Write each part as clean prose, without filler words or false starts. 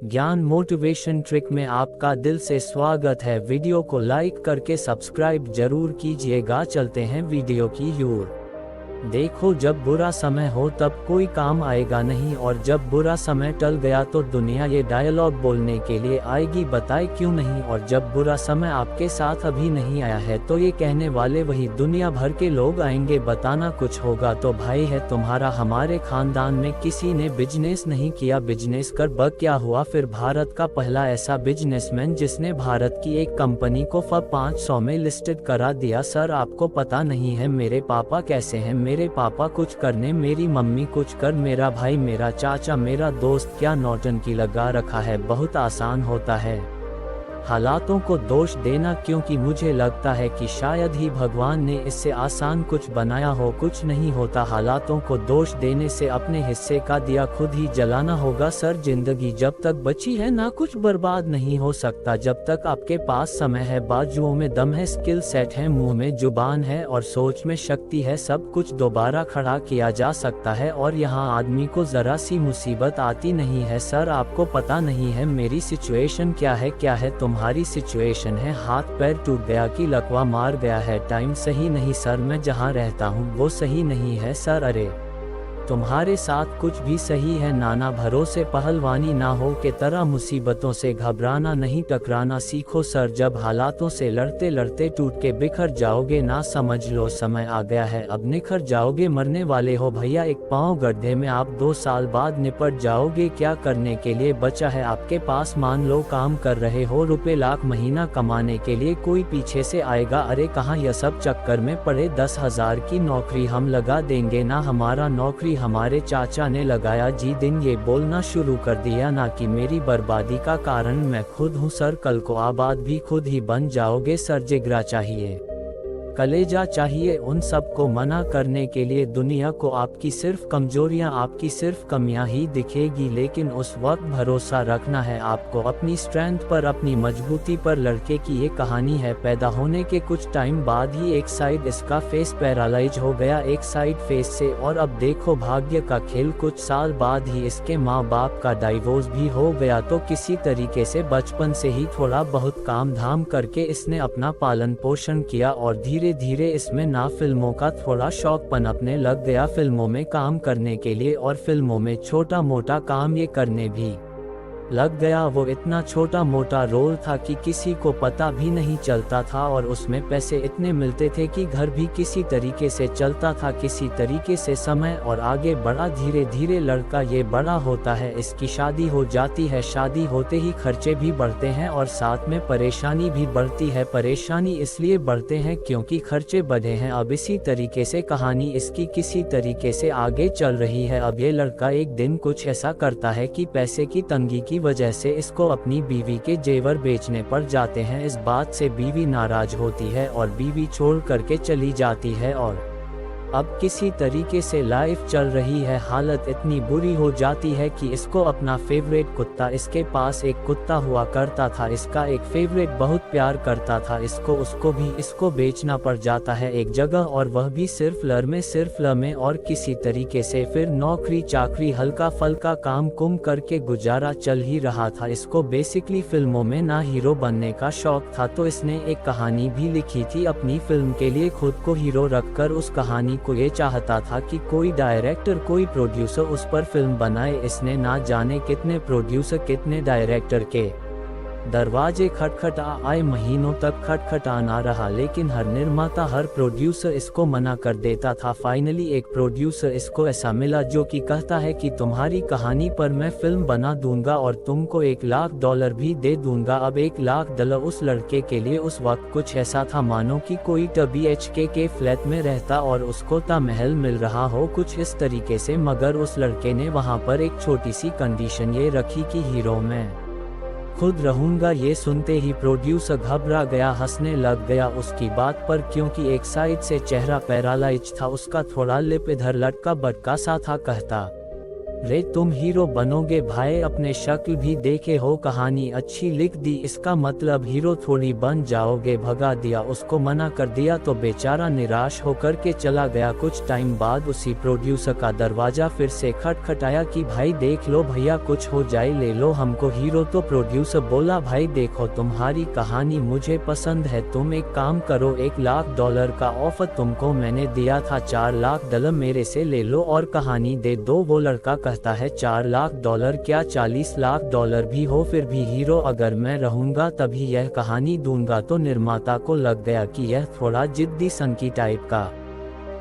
ज्ञान motivation trick में आपका दिल से स्वागत है। वीडियो को लाइक करके सब्सक्राइब जरूर कीजिएगा। चलते हैं वीडियो की ओर। देखो, जब बुरा समय हो तब कोई काम आएगा नहीं, और जब बुरा समय टल गया तो दुनिया ये डायलॉग बोलने के लिए आएगी, बताए क्यों नहीं। और जब बुरा समय आपके साथ अभी नहीं आया है तो ये कहने वाले वही दुनिया भर के लोग आएंगे, बताना कुछ होगा तो भाई है तुम्हारा। हमारे खानदान में किसी ने बिजनेस नहीं किया, बिजनेस कर बग क्या हुआ। फिर भारत का पहला ऐसा बिजनेसमैन जिसने भारत की एक कंपनी को FAB 500 में लिस्टेड करा दिया। सर, आपको पता नहीं है मेरे पापा कैसे हैं। मेरे पापा कुछ करने, मेरी मम्मी कुछ कर, मेरा भाई, मेरा चाचा, मेरा दोस्त क्या नौटंकी लगा रखा है। बहुत आसान होता है हालातों को दोष देना, क्योंकि मुझे लगता है कि शायद ही भगवान ने इससे आसान कुछ बनाया हो। कुछ नहीं होता हालातों को दोष देने से, अपने हिस्से का दिया खुद ही जलाना होगा। सर, जिंदगी जब तक बची है ना कुछ बर्बाद नहीं हो सकता। जब तक आपके पास समय है, बाजुओं में दम है, स्किल सेट है, मुंह में जुबान है और सोच में शक्ति है, सब कुछ दोबारा खड़ा किया जा सकता है। और यहाँ आदमी को जरा सी मुसीबत आती नहीं है। सर, आपको पता नहीं है मेरी सिचुएशन क्या है तुम्हारी सिचुएशन है हाथ पैर टूट गया कि लकवा मार गया है। टाइम सही नहीं सर, मैं जहाँ रहता हूँ वो सही नहीं है सर। अरे तुम्हारे साथ कुछ भी सही है नाना, भरोसे पहलवानी ना हो के तरह, मुसीबतों से घबराना नहीं टकराना सीखो सर। जब हालातों से लड़ते लड़ते टूट के बिखर जाओगे ना, समझ लो समय आ गया है अब निखर जाओगे। मरने वाले हो भैया, एक पाँव गड्ढे में, आप 2 साल बाद निपट जाओगे। क्या करने के लिए बचा है आपके पास, मान लो काम कर रहे हो, रुपए लाख महीना कमाने के लिए कोई पीछे से आएगा। अरे कहाँ यह सब चक्कर में पड़े, 10,000 की नौकरी हम लगा देंगे ना, हमारा नौकरी हमारे चाचा ने लगाया जी दिन। ये बोलना शुरू कर दिया ना कि मेरी बर्बादी का कारण मैं खुद हूँ सर। कल को आबाद भी खुद ही बन जाओगे सर। जिगरा चाहिए, कलेजा चाहिए, उन सब को मना करने के लिए दुनिया को आपकी सिर्फ कमजोरियां, आपकी सिर्फ कमियां ही दिखेगी। लेकिन उस वक्त भरोसा रखना है आपको अपनी स्ट्रेंथ पर, अपनी मजबूती पर। लड़के की ये कहानी है, पैदा होने के कुछ टाइम बाद ही एक साइड इसका फेस पैरालाइज हो गया, एक साइड फेस से। और अब देखो भाग्य का खेल, कुछ साल बाद ही इसके माँ बाप का डाइवोर्स भी हो गया। तो किसी तरीके से बचपन से ही थोड़ा बहुत काम धाम करके इसने अपना पालन पोषण किया, और धीरे धीरे इसमें ना फिल्मों का थोड़ा शौक पनपने लग गया, फिल्मों में काम करने के लिए, और फिल्मों में छोटा मोटा काम ये करने भी लग गया। वो इतना छोटा मोटा रोल था कि किसी को पता भी नहीं चलता था, और उसमें पैसे इतने मिलते थे कि घर भी किसी तरीके से चलता था, किसी तरीके से समय और आगे बढ़ा। धीरे धीरे लड़का ये बड़ा होता है, इसकी शादी हो जाती है। शादी होते ही खर्चे भी बढ़ते हैं और साथ में परेशानी भी बढ़ती है। परेशानी इसलिए बढ़ते हैं क्योंकि खर्चे बढ़े हैं। अब इसी तरीके से कहानी इसकी किसी तरीके से आगे चल रही है। अब ये लड़का एक दिन कुछ ऐसा करता है कि पैसे की तंगी की वजह से इसको अपनी बीवी के जेवर बेचने पड़ जाते हैं। इस बात से बीवी नाराज होती है और बीवी छोड़ करके चली जाती है, और अब किसी तरीके से लाइफ चल रही है। हालत इतनी बुरी हो जाती है कि इसको अपना फेवरेट कुत्ता, इसके पास एक कुत्ता हुआ करता था, इसका एक फेवरेट बहुत प्यार करता था इसको, उसको भी इसको बेचना पड़ जाता है एक जगह, और वह भी सिर्फ ल में। और किसी तरीके से फिर नौकरी चाकरी हल्का फल्का काम कुम करके गुजारा चल ही रहा था। इसको बेसिकली फिल्मों में ना हीरो बनने का शौक था, तो इसने एक कहानी भी लिखी थी अपनी फिल्म के लिए, खुद को हीरो रखकर। उस कहानी को ये चाहता था कि कोई डायरेक्टर, कोई प्रोड्यूसर उस पर फिल्म बनाए। इसने ना जाने कितने प्रोड्यूसर, कितने डायरेक्टर के दरवाजे खटखटा आए, महीनों तक खटखटाना रहा, लेकिन हर निर्माता, हर प्रोड्यूसर इसको मना कर देता था। फाइनली एक प्रोड्यूसर इसको ऐसा मिला जो कि कहता है कि तुम्हारी कहानी पर मैं फिल्म बना दूंगा और तुमको $1 लाख भी दे दूंगा। अब $1 लाख उस लड़के के लिए उस वक्त कुछ ऐसा था मानो कि कोई BHK के फ्लैट में रहता और उसको महल मिल रहा हो, कुछ इस तरीके से। मगर उस लड़के ने वहाँ पर एक छोटी सी कंडीशन ये रखी कि हीरो मैं खुद रहूंगा। ये सुनते ही प्रोड्यूसर घबरा गया, हंसने लग गया उसकी बात पर, क्योंकि एक साइड से चेहरा पैरालाइज था उसका, थोड़ा लिप इधर लटका बटका सा था। कहता रे तुम हीरो बनोगे भाई, अपने शक्ल भी देखे हो, कहानी अच्छी लिख दी, इसका मतलब हीरो थोड़ी बन जाओगे। भगा दिया उसको, मना कर दिया तो बेचारा निराश होकर के चला गया। कुछ टाइम बाद उसी प्रोड्यूसर का दरवाजा फिर से खटखटाया कि भाई देख लो भैया, कुछ हो जाए ले लो हमको हीरो। तो प्रोड्यूसर बोला भाई देखो तुम्हारी कहानी मुझे पसंद है, तुम एक काम करो, $1 लाख का ऑफर तुमको मैंने दिया था, $4 लाख मेरे से ले लो और कहानी दे दो। वो लड़का कहता है $4 लाख क्या, $40 लाख भी हो फिर भी हीरो अगर मैं रहूंगा तभी यह कहानी दूंगा। तो निर्माता को लग गया कि यह थोड़ा जिद्दी सनकी टाइप का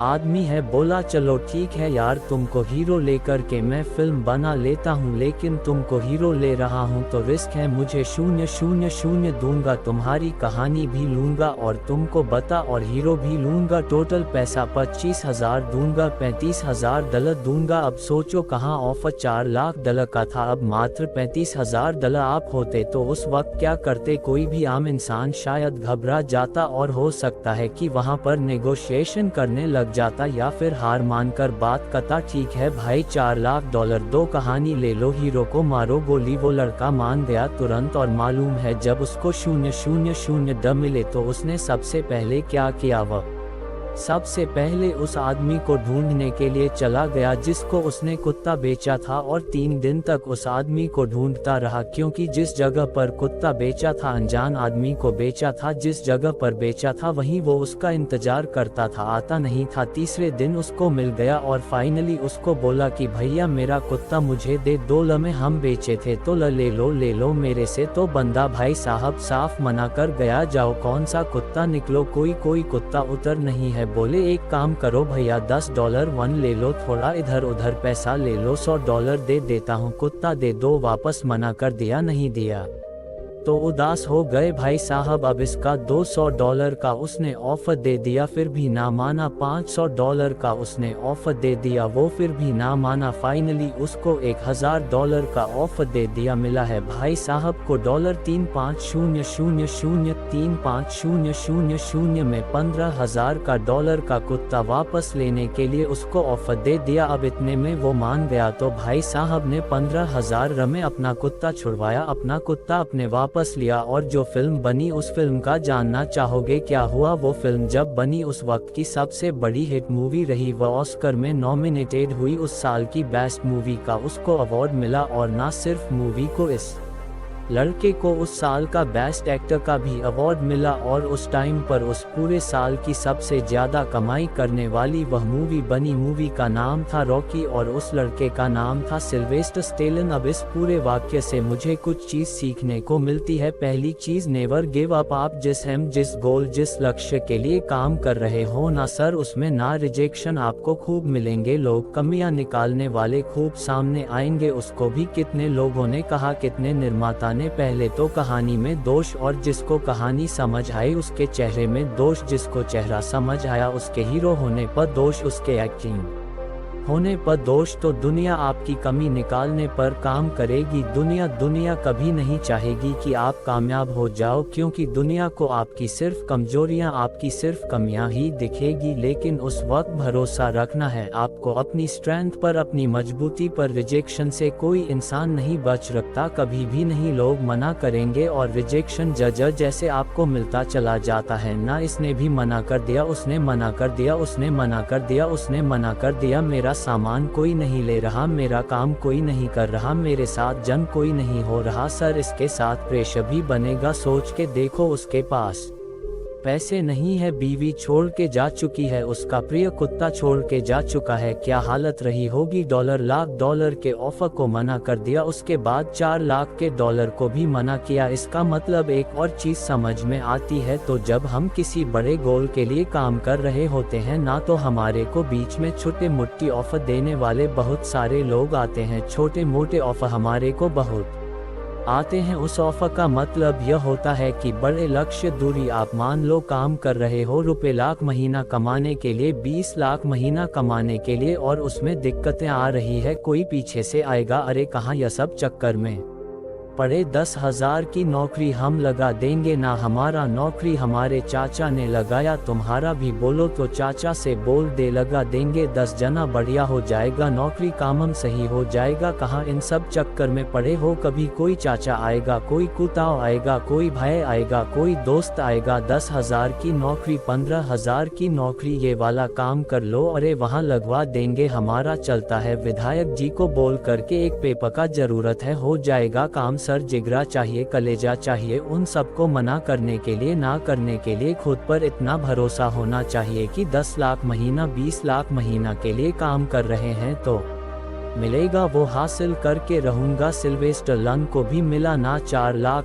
आदमी है। बोला चलो ठीक है यार, तुमको हीरो लेकर के मैं फिल्म बना लेता हूँ, लेकिन तुमको हीरो ले रहा हूँ तो रिस्क है, मुझे 000 दूंगा, तुम्हारी कहानी भी लूंगा और तुमको बता और हीरो भी लूंगा। टोटल पैसा 25,000 दूंगा, $35,000 दूंगा। अब सोचो कहाँ ऑफर $4 लाख का था, अब मात्र $35,000 आप होते तो उस वक्त क्या करते? कोई भी आम इंसान शायद घबरा जाता और हो सकता है कि वहाँ पर नेगोशिएशन करने लग जाता या फिर हार मानकर बात करता। ठीक है भाई $4 लाख दो, कहानी ले लो, हीरो को मारो गोली। वो लड़का मान गया तुरंत और मालूम है जब उसको 000 मिले तो उसने सबसे पहले क्या किया, वह सबसे पहले उस आदमी को ढूंढने के लिए चला गया जिसको उसने कुत्ता बेचा था और 3 दिन तक उस आदमी को ढूंढता रहा, क्योंकि जिस जगह पर कुत्ता बेचा था अनजान आदमी को बेचा था, जिस जगह पर बेचा था वहीं वो उसका इंतजार करता था, आता नहीं था। तीसरे दिन उसको मिल गया और फाइनली उसको बोला कि भैया मेरा कुत्ता मुझे दे दो, में हम बेचे थे तो ले लो मेरे से। तो बंदा भाई साहब साफ मना कर गया, जाओ कौन सा कुत्ता, निकलो, कोई कुत्ता उतर नहीं है। बोले एक काम करो भैया $10 ले लो, थोड़ा इधर उधर पैसा ले लो, $100 दे देता हूँ, कुत्ता दे दो। वापस मना कर दिया, नहीं दिया तो उदास हो गए भाई साहब। अब इसका $200 का उसने ऑफर दे दिया, फिर भी ना माना। $500 का उसने ऑफर दे दिया, वो फिर भी ना माना। फाइनली उसको $1,000 का ऑफर दे दिया। मिला है भाई साहब को $35,000 में 15,000 का डॉलर का कुत्ता वापस लेने के लिए उसको ऑफर दे दिया। अब इतने में वो मान गया तो भाई साहब ने 15,000 में अपना कुत्ता छुड़वाया, अपना कुत्ता अपने वापस लिया। और जो फिल्म बनी उस फिल्म का जानना चाहोगे क्या हुआ? वो फिल्म जब बनी उस वक्त की सबसे बड़ी हिट मूवी रही, वह ऑस्कर में नॉमिनेटेड हुई, उस साल की बेस्ट मूवी का उसको अवार्ड मिला। और ना सिर्फ मूवी को, इस लड़के को उस साल का बेस्ट एक्टर का भी अवार्ड मिला। और उस टाइम पर उस पूरे साल की सबसे ज्यादा कमाई करने वाली वह मूवी बनी। मूवी का नाम था रॉकी और उस लड़के का नाम था सिल्वेस्टर स्टेलन। अब इस पूरे वाक्य से मुझे कुछ चीज सीखने को मिलती है। पहली चीज, नेवर गिव अप। आप जिस गोल जिस लक्ष्य के लिए काम कर रहे हो ना सर, उसमें ना रिजेक्शन आपको खूब मिलेंगे, लोग कमियां निकालने वाले खूब सामने आएंगे। उसको भी कितने लोगों ने कहा, कितने निर्माता ने पहले तो कहानी में दोष, और जिसको कहानी समझ आई उसके चेहरे में दोष, जिसको चेहरा समझ आया उसके हीरो होने पर दोष, उसके एक्टिंग होने पर दोष। तो दुनिया आपकी कमी निकालने पर काम करेगी। दुनिया कभी नहीं चाहेगी कि आप कामयाब हो जाओ, क्योंकि दुनिया को आपकी सिर्फ कमजोरियां, आपकी सिर्फ कमियां ही दिखेगी। लेकिन उस वक्त भरोसा रखना है आपको अपनी स्ट्रेंथ पर, अपनी मजबूती पर। रिजेक्शन से कोई इंसान नहीं बच रखता, कभी भी नहीं। लोग मना करेंगे और रिजेक्शन जैसे आपको मिलता चला जाता है। ना इसने भी मना कर दिया, उसने मना कर दिया, उसने मना कर दिया, उसने मना कर दिया। मेरा सामान कोई नहीं ले रहा, मेरा काम कोई नहीं कर रहा, मेरे साथ जंग कोई नहीं हो रहा। सर इसके साथ प्रेशर भी बनेगा। सोच के देखो, उसके पास पैसे नहीं है, बीवी छोड़ के जा चुकी है, उसका प्रिय कुत्ता छोड़ के जा चुका है, क्या हालत रही होगी। $1,00,000 के ऑफर को मना कर दिया, उसके बाद $4 लाख के डॉलर को भी मना किया। इसका मतलब एक और चीज समझ में आती है, तो जब हम किसी बड़े गोल के लिए काम कर रहे होते हैं ना, तो हमारे को बीच में छोटे मोटे ऑफर देने वाले बहुत सारे लोग आते हैं। छोटे मोटे ऑफर हमारे को बहुत आते हैं। उस ऑफर का मतलब यह होता है कि बड़े लक्ष्य दूरी, आप मान लो काम कर रहे हो ₹1,00,000 महीना कमाने के लिए, 20 लाख महीना कमाने के लिए, और उसमें दिक्कतें आ रही है, कोई पीछे से आएगा, अरे कहाँ, यह सब चक्कर में पड़े 10,000 की नौकरी हम लगा देंगे ना, हमारा नौकरी हमारे चाचा ने लगाया, तुम्हारा भी बोलो तो चाचा से बोल दे लगा देंगे 10 जना, बढ़िया हो जाएगा, नौकरी कामम सही हो जाएगा। कहाँ इन सब चक्कर में पड़े हो, कभी कोई चाचा आएगा, कोई कुताव आएगा, कोई भाई आएगा, कोई दोस्त आएगा, 10,000 की नौकरी 15,000 की नौकरी ये वाला काम कर लो, अरे वहाँ लगवा देंगे, हमारा चलता है, विधायक जी को बोल करके एक पेपर का जरूरत है, हो जाएगा काम सर, जिगरा चाहिए, कलेजा चाहिए, उन सबको मना करने के लिए, ना करने के लिए खुद पर इतना भरोसा होना चाहिए कि 10 लाख महीना 20 लाख महीना के लिए काम कर रहे हैं तो मिलेगा, वो हासिल करके रहूंगा। सिल्वेस्टर लन को भी मिला ना $4 लाख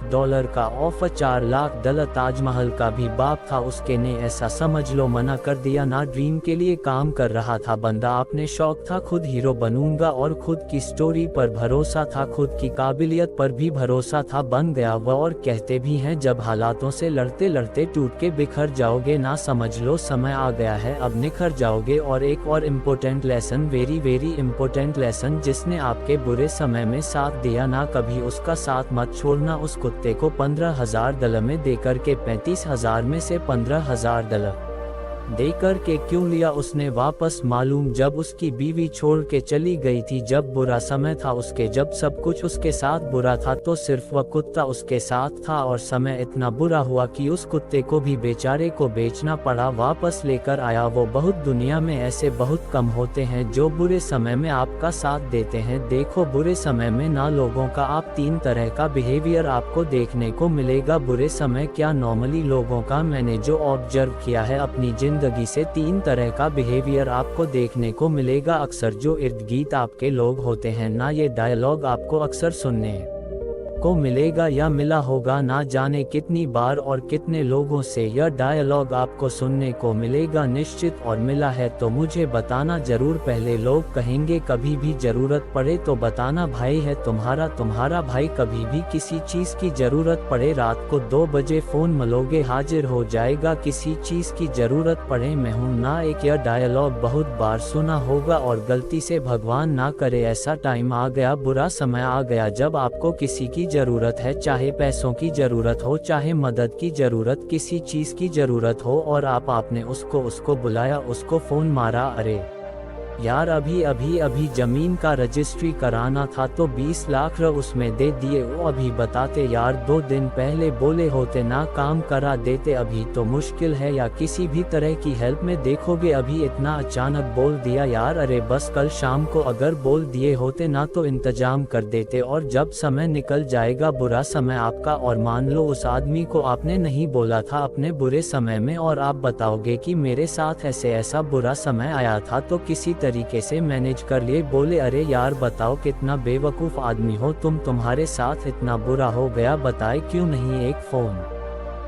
का ऑफर, $4 लाख ताजमहल का भी बाप था, उसके ने ऐसा समझ लो मना कर दिया ना, ड्रीम के लिए काम कर रहा था बंदा, अपने शौक था खुद हीरो बनूंगा और खुद की स्टोरी पर भरोसा था, खुद की काबिलियत पर भी भरोसा था, बन गया वह। और कहते भी हैं जब हालातों से लड़ते लड़ते टूट के बिखर जाओगे ना, समझ लो समय आ गया है अब निखर जाओगे। और एक और important lesson, very very important lesson, जिसने आपके बुरे समय में साथ दिया ना, कभी उसका साथ मत छोड़ना। उस कुत्ते को $15,000 में देकर के 35,000 में से $15,000 देकर के क्यों लिया उसने वापस, मालूम जब उसकी बीवी छोड़ के चली गई थी, जब बुरा समय था उसके, जब सब कुछ उसके साथ बुरा था, तो सिर्फ वह कुत्ता उसके साथ था, और समय इतना बुरा हुआ कि उस कुत्ते को भी बेचारे को बेचना पड़ा, वापस लेकर आया वो। बहुत दुनिया में ऐसे बहुत कम होते हैं जो बुरे समय में आपका साथ देते हैं। देखो बुरे समय में ना लोगों का आप 3 तरह का बिहेवियर आपको देखने को मिलेगा। बुरे समय क्या, नॉर्मली लोगों का मैंने जो ऑब्जर्व किया है अपनी जिंदगी से, 3 तरह का बिहेवियर आपको देखने को मिलेगा अक्सर। जो इर्द गिर्द आपके लोग होते हैं ना, ये डायलॉग आपको अक्सर सुनने को मिलेगा या मिला होगा, ना जाने कितनी बार और कितने लोगों से यह डायलॉग आपको सुनने को मिलेगा निश्चित, और मिला है तो मुझे बताना जरूर। पहले लोग कहेंगे कभी भी जरूरत पड़े तो बताना, भाई है तुम्हारा तुम्हारा भाई, कभी भी किसी चीज की जरूरत पड़े रात को 2 बजे फोन मलोगे हाजिर हो जाएगा, किसी चीज की जरूरत पड़े मैं हूं ना। एक यह डायलॉग बहुत बार सुना होगा, और गलती से भगवान ना करे ऐसा टाइम आ गया, बुरा समय आ गया जब आपको किसी की जरूरत है, चाहे पैसों की जरूरत हो, चाहे मदद की जरूरत, किसी चीज की जरूरत हो, और आपने उसको बुलाया, उसको फोन मारा, अरे यार अभी जमीन का रजिस्ट्री कराना था तो 20 लाख उसमें दे दिए, वो अभी बताते यार 2 दिन पहले बोले होते ना काम करा देते, अभी तो मुश्किल है, या किसी भी तरह की हेल्प में देखोगे अभी इतना अचानक बोल दिया यार, अरे बस कल शाम को अगर बोल दिए होते ना तो इंतजाम कर देते, और जब समय निकल जाएगा बुरा समय आपका, और मान लो उस आदमी को आपने नहीं बोला था अपने बुरे समय में, और आप बताओगे कि मेरे साथ ऐसा बुरा समय आया था तो किसी तरीके से मैनेज कर लिए, बोले अरे यार बताओ कितना बेवकूफ आदमी हो तुम, तुम्हारे साथ इतना बुरा हो गया, बताए क्यों नहीं एक फोन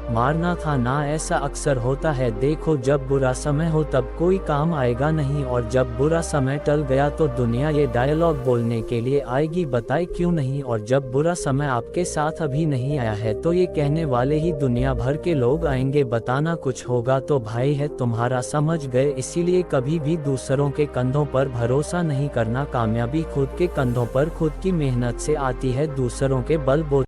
मारना था ना। ऐसा अक्सर होता है, देखो जब बुरा समय हो तब कोई काम आएगा नहीं, और जब बुरा समय टल गया तो दुनिया ये डायलॉग बोलने के लिए आएगी, बताए क्यों नहीं। और जब बुरा समय आपके साथ अभी नहीं आया है तो ये कहने वाले ही दुनिया भर के लोग आएंगे, बताना कुछ होगा तो भाई है तुम्हारा, समझ गए। इसीलिए कभी भी दूसरों के कंधों पर भरोसा नहीं करना, कामयाबी खुद के कंधों पर खुद की मेहनत से आती है, दूसरों के बल